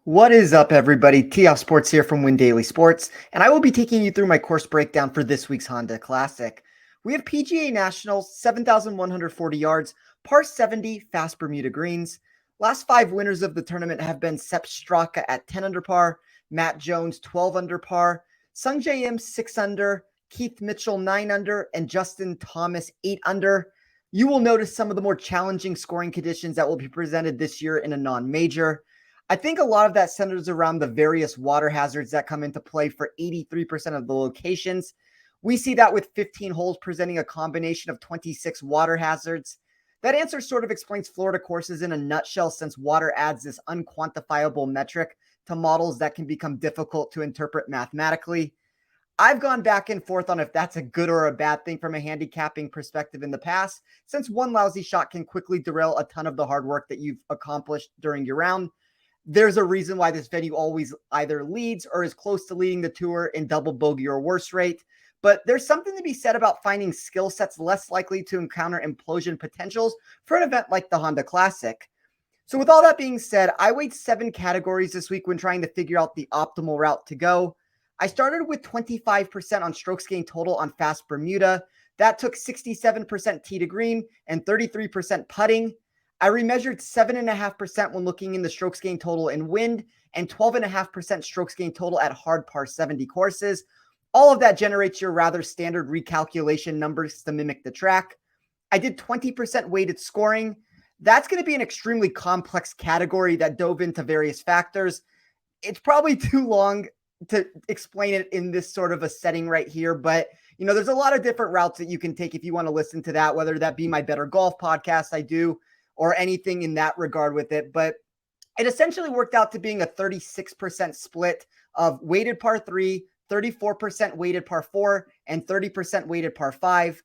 What is up, everybody? T-Off Sports here from Win Daily Sports, and I will be taking you through my course breakdown for this week's Honda Classic. We have PGA Nationals, 7,140 yards, par 70, fast Bermuda greens. Last five winners of the tournament have been Sepp Straka at 10 under par, Matt Jones 12 under par, Sungjae Im 6 under, Keith Mitchell 9 under, and Justin Thomas 8 under. You will notice some of the more challenging scoring conditions that will be presented this year in a non-major. I think a lot of that centers around the various water hazards that come into play for 83% of the locations. We see that with 15 holes presenting a combination of 26 water hazards. That answer sort of explains Florida courses in a nutshell, since water adds this unquantifiable metric to models that can become difficult to interpret mathematically. I've gone back and forth on if that's a good or a bad thing from a handicapping perspective in the past, since one lousy shot can quickly derail a ton of the hard work that you've accomplished during your round. There's a reason why this venue always either leads or is close to leading the tour in double bogey or worse rate. But there's something to be said about finding skill sets less likely to encounter implosion potentials for an event like the Honda Classic. So with all that being said, I weighed 7 categories this week when trying to figure out the optimal route to go. I started with 25% on strokes gained total on fast Bermuda. That took 67% tee to green and 33% putting. I remeasured 7.5% when looking in the strokes gained total in wind and 12.5% strokes gained total at hard par 70 courses. All of that generates your rather standard recalculation numbers to mimic the track. I did 20% weighted scoring. That's going to be an extremely complex category that dove into various factors. It's probably too long to explain it in this sort of a setting right here, but there's a lot of different routes that you can take if you want to listen to that, whether that be my Better Golf podcast I do, or anything in that regard with it. But it essentially worked out to being a 36% split of weighted par 3, 34% weighted par 4, and 30% weighted par 5.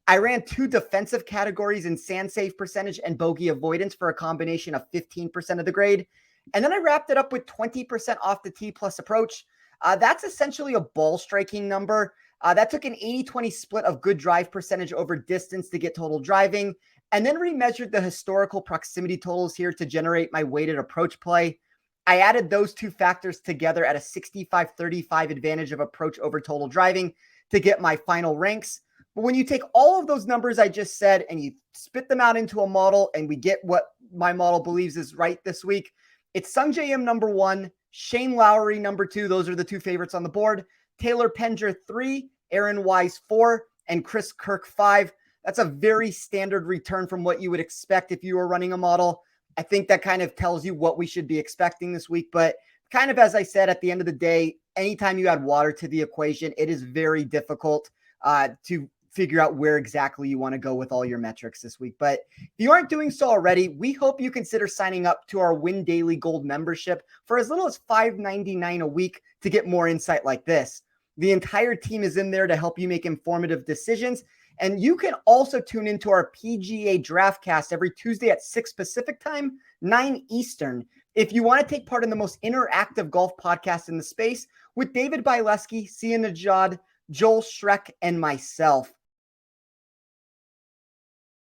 I ran 2 defensive categories in sand save percentage and bogey avoidance for a combination of 15% of the grade. And then I wrapped it up with 20% off the tee plus approach. That's essentially a ball striking number. That took an 80-20 split of good drive percentage over distance to get total driving, and then remeasured the historical proximity totals here to generate my weighted approach play. I added those 2 factors together at a 65-35 advantage of approach over total driving to get my final ranks. But when you take all of those numbers I just said and you spit them out into a model, and we get what my model believes is right this week, it's Sungjae Im number 1, Shane Lowry number 2. Those are the 2 favorites on the board. Taylor Pendrith 3, Aaron Wise 4, and Chris Kirk 5. That's a very standard return from what you would expect if you were running a model. I think that kind of tells you what we should be expecting this week. But kind of as I said, at the end of the day, anytime you add water to the equation, it is very difficult to figure out where exactly you want to go with all your metrics this week. But if you aren't doing so already, we hope you consider signing up to our Win Daily Gold membership for as little as $5.99 a week to get more insight like this. The entire team is in there to help you make informative decisions. And you can also tune into our PGA DraftCast every Tuesday at 6 Pacific time, 9 Eastern, if you want to take part in the most interactive golf podcast in the space with David Bieleski, Sia Nejad, Joel Schreck, and myself.